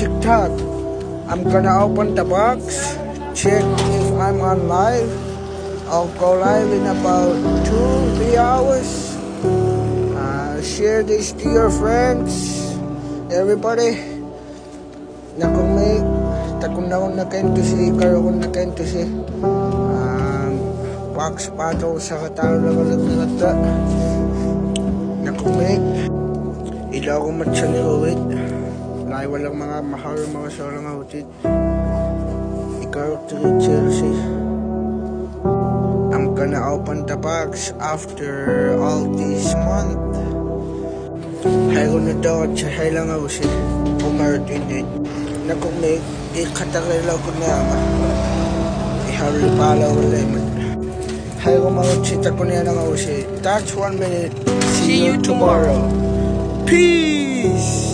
TikTok. I'm gonna open the box, check if I'm on live. I'll go live in about 2-3 hours. Share this to your friends, everybody. Nakumay, takon na akong nakaintusi, karo akong nakaintusi. Box pato sa katao na kalagata. Nakumay, ilaw akong matsa ni Uwit. Lahi walang mga mahal, mga solang hautit. Ikaw to Chelsea. I'm gonna open the box after all this month. Hay ko na daw at siya lang ako si Umartin. Nakumay, ikatagalaw ko na ama. Ihari pala ko lemon. Hay ko magutsita ko niya lang ako si. That's 1 minute. See you tomorrow. Peace!